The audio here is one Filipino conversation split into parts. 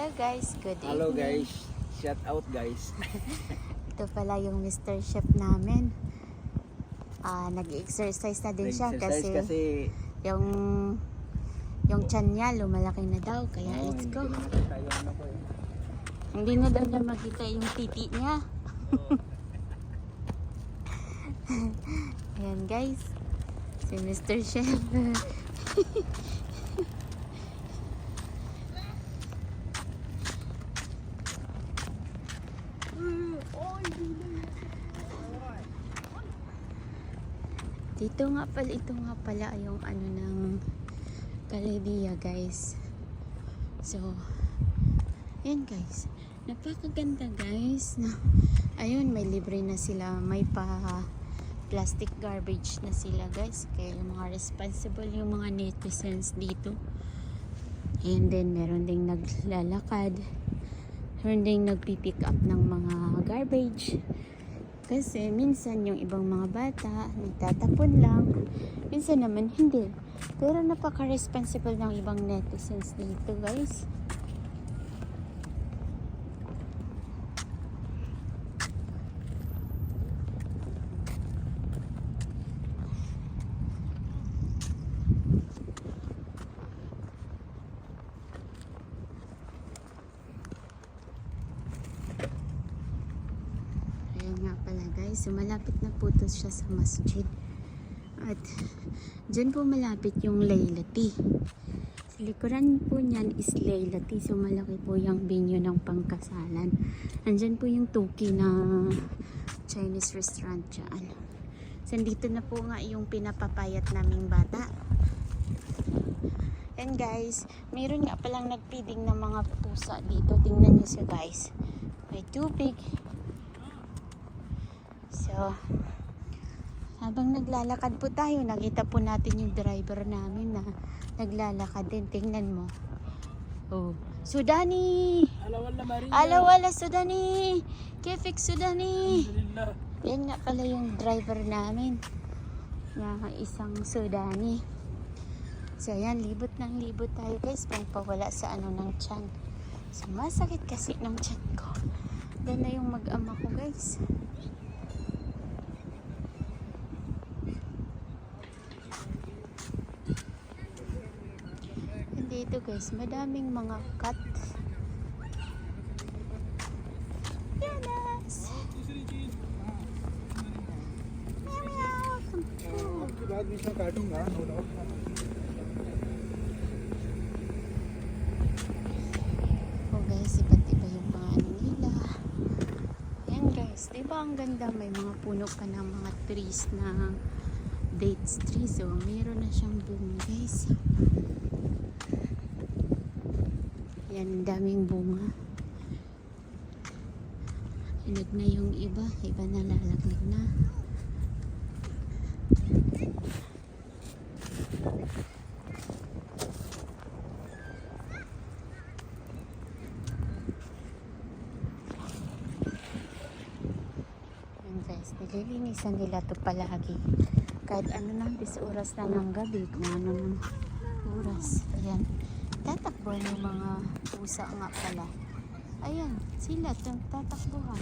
Hello guys, good evening. Hello guys, shout out guys. Ito pala yung Mr. Chef namin. Nag-exercise na din siya kasi yung tiyan niya lumalaki na daw. Kaya let's go. Hindi na daw na makita yung titi niya. Ayan guys, si Mr. Chef. Ito nga pala yung ano ng Kaledia guys. So, ayan guys. Napakaganda guys. Ayun, may libre na sila. May pa plastic garbage na sila guys. Kaya yung mga responsible yung mga netizens dito. And then, meron ding naglalakad. Meron ding nagpipick up ng mga garbage. Kasi minsan yung ibang mga bata nagtatapon lang, minsan naman hindi. Pero napaka-responsible ng ibang netizens dito guys. Nga pala guys, so malapit na po ito siya sa masjid at dyan po malapit yung Laylati. Sa likuran po niyan is Laylati, so malaki po yung venue ng pangkasalan. Andyan po yung Tuki na Chinese restaurant dyan. So dito na po nga yung pinapapayat naming bata. And guys, mayroon nga palang nagpiding ng mga pusa dito. Tingnan nyo siya guys, may tubig. So, habang naglalakad po tayo, nakita po natin yung driver namin na naglalakad din. Tingnan mo. Oh, Sudani! Alawala Sudani! Kefik Sudani! Yan nga pala yung driver namin. Yung isang Sudani. So, yan, libot ng libot tayo guys. Pangpawala sa ano ng tiyan. So, masakit kasi ng tiyan ko. Yan na yung mag-ama ko guys. Dito guys, madaming mga cat. Yanas! Meow meow! Oh guys, iba't iba yung mga ano nila. Ayan guys, diba ang ganda? May mga puno pa ng mga trees na dates trees. So, meron na siyang bunga guys. Yan, daming bunga. Hinog na yung iba na lalaglag na. Yan guys, nililinisan nila ito palagi. Kahit ano nang oras na ng gabi, kung ano ng oras. Ayan. Tatakbuhan yung mga pusa nga pala. Ayan, sila tatakbuhan.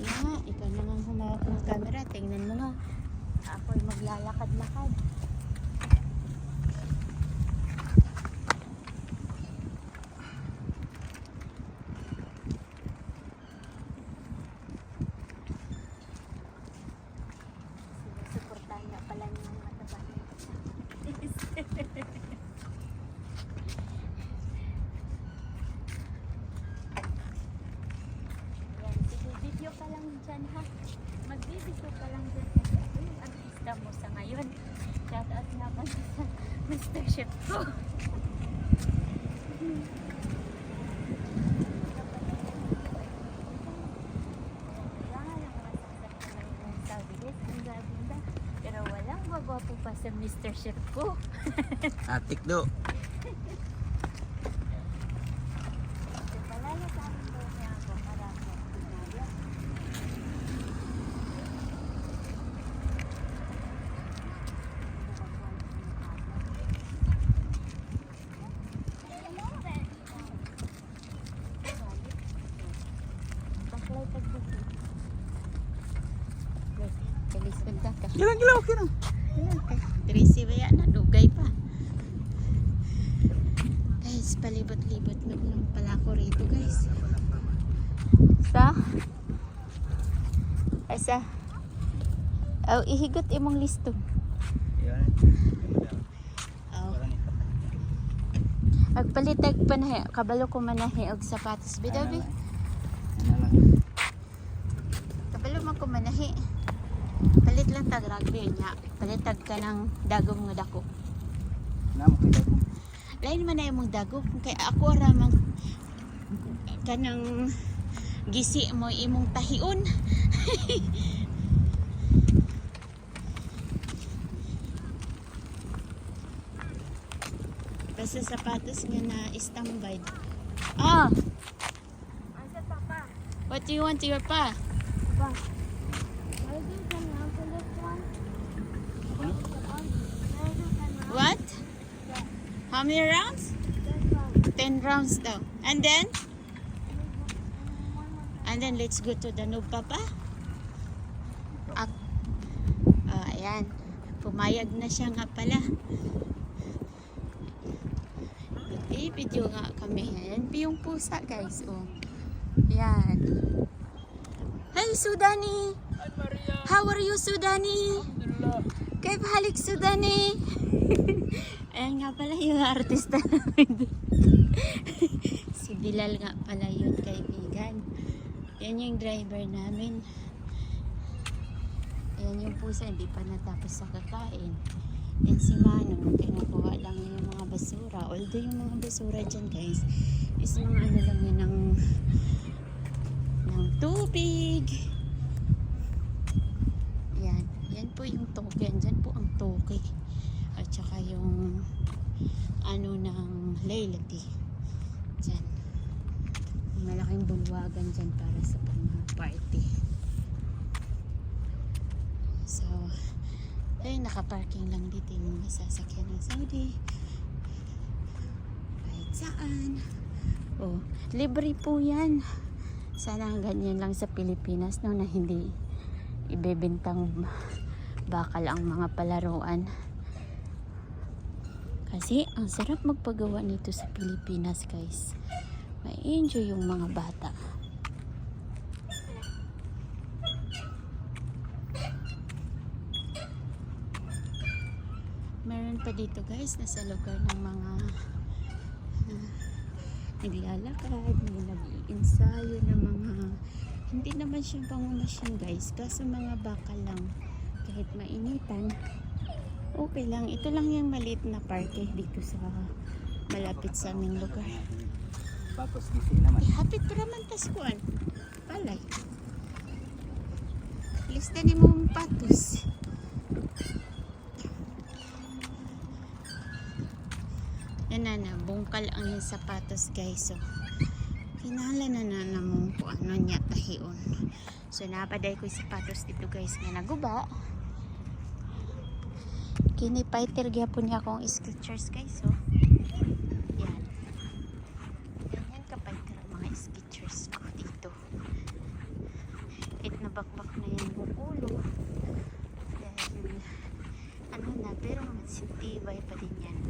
Ayan nga, ikaw naman humawak ng camera. Tingnan mo nga. Ako'y maglalakad-lakad. Sinusuportahan nga pala yung mataba. Video ka lang dyan ha. Magbibideo ka lang dyan. Ito yung artista mo sa ngayon. Shout out naman sa Mr. Chef ko. Pero walang magwapo pa sa Mr. Chef ko. Atik do. Kalisod ka ka. Gila, okay lang. Tracy ba yan? Dugay pa. Guys, palibot-libot lang pala ako rito guys. Asa? Oh, ihigot imong liston. Yan. Oh. Agpalitag pa na kabalo ko manahi og sapatos bidabi. Kabalo man ko manahi. Palit lang tag rugby nya. Palitag ka ng dagom nga dako. Namo kita ko. Lain man na imong dagom kay ako ra mang kanang gisi mo imong tahion. Basta sapatos nga na istambay. Ah! Asa papa? What do you want to your pa? Papa. Why do you come out for this one? Why do you come out? What? How many rounds? This one. 10 rounds daw. And then let's go to the noob papa. Up. Oh, ayan. Pumayag na siya nga pala. Video nga kami. Ayan yung pusa guys. Oh. Yan. Hey Sudani! How are you Sudani? Kaya balik Sudani? Ayan nga pala yung artista namin. Si Bilal nga pala yun kaibigan. Yan yung driver namin. Ayan yung pusa, hindi pa natapos sa kakain. Yan si Manong, kinukuha lang yung mga basura. Although yung mga basura dyan guys, is mga ano lang yan ng tubig. Yan. Yan po yung toke. Yan po ang toke. At saka yung ano ng laylati. Dyan. Malaking bulwagan dyan para sa pang-party. So, ayun, nakaparking lang dito yung mga sasakyan ng Saudi. Kahit saan. Oh, libre po yan. Sana ganyan lang sa Pilipinas no, na hindi ibebentang bakal ang mga palaruan. Kasi ang sarap magpagawa nito sa Pilipinas guys. May-enjoy yung mga bata. Meron pa dito guys, nasa lugar ng mga naglalakad, may nag-iinsayo ng mga, hindi naman siyang pangmamasyon guys, kaso mga bakal lang, kahit mainitan, okay lang. Ito lang yung maliit na parke dito sa malapit sa aming lugar. Tapos gisi naman. Hapit pa naman taskuan. Palay. Lista ni mong patos. Yan na, bungkal ang yung sapatos guys. So, kinala na namang kung ano niya tahion. So, napaday ko yung sapatos dito guys nga naguba. Kinipaiter gyapon niya akong Skechers guys. So, yan. Ganyan kapaiter ang mga Skechers ko dito. Kahit nabakbak na yan yung ulo. Dahil, ano na, pero magsitibay pa din yan.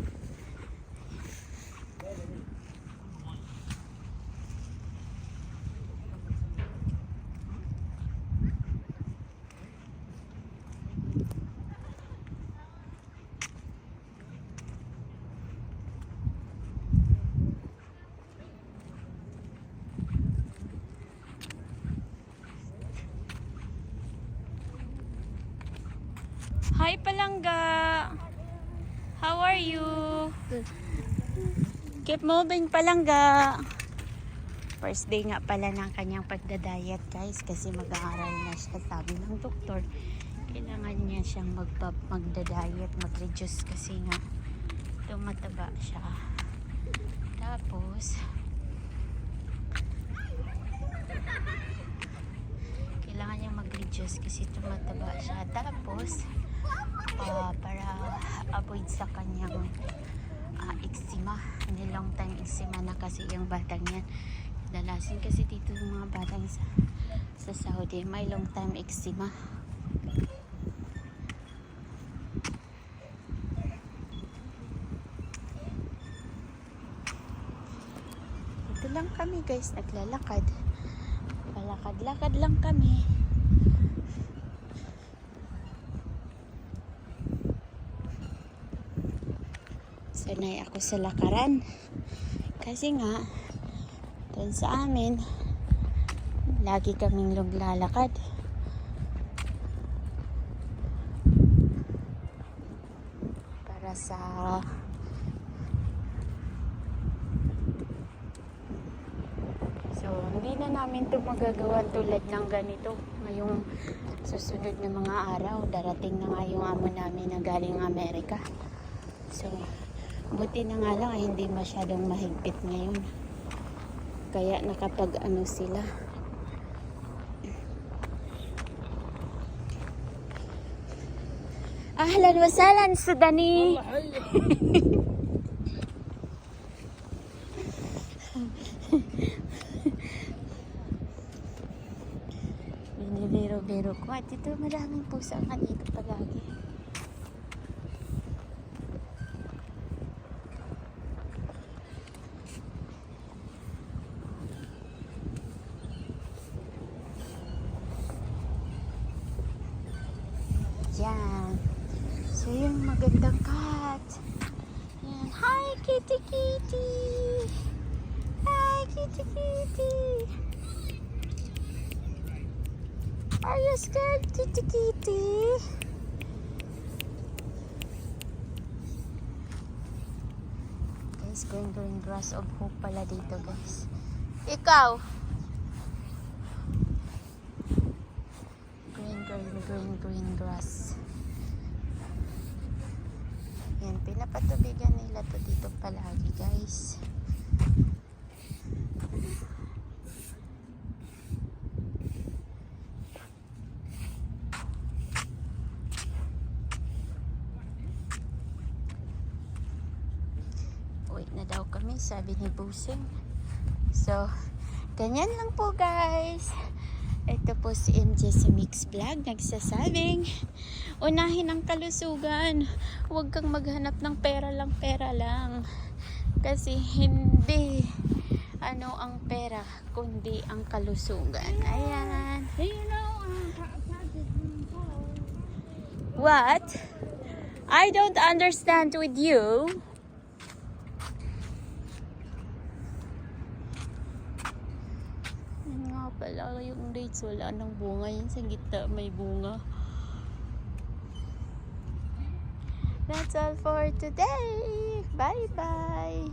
Hi Palangga! How are you? Keep moving Palangga! First day nga pala ng kanyang pagdadiet guys kasi mag-aaral na siya. Sabi ng doktor, kailangan niya siyang magdadiet, mag-reduce kasi nga tumataba siya. Tapos, kailangan niya mag-reduce kasi tumataba siya. Tapos, para avoid sa kanyang eczema, long time eczema na kasi yung batang yan. Dalasin kasi dito yung mga batang sa Saudi may long time eczema. dito lang kami guys, naglalakad. Palakad-lakad lang kami. Sanay ako sa lakaran. Kasi nga, doon sa amin, lagi kaming naglalakad. Para sa hindi na namin ito magagawa tulad ng ganito ngayong susunod na mga araw. Darating na nga yung amo namin na galing Amerika. So buti na nga lang ay hindi masyadong mahigpit ngayon, kaya nakapag ano sila. Ahlan wa sahlan Sudani. Binibiro-biro ko. At dito maraming pusa nga dito palagi. Yan. So yung magandang cat. Yan. Hi kitty kitty. Hi kitty kitty. Are you scared, kitty kitty? Guys, green grass of hope pala dito, guys. Ikaw? Green grass. Yan, pinapatubigan nila to dito palagi, guys. Na daw kami, sabi ni Busing. So, ganyan lang po guys. Ito po si MJ sa Mix Vlog nagsasabing, unahin ang kalusugan. Huwag kang maghanap ng pera lang. Kasi hindi ano ang pera, kundi ang kalusugan. Ayan. What? I don't understand with you. Pala yung dates, wala nang bunga. Yan sa gitna may bunga. That's all for today. Bye bye.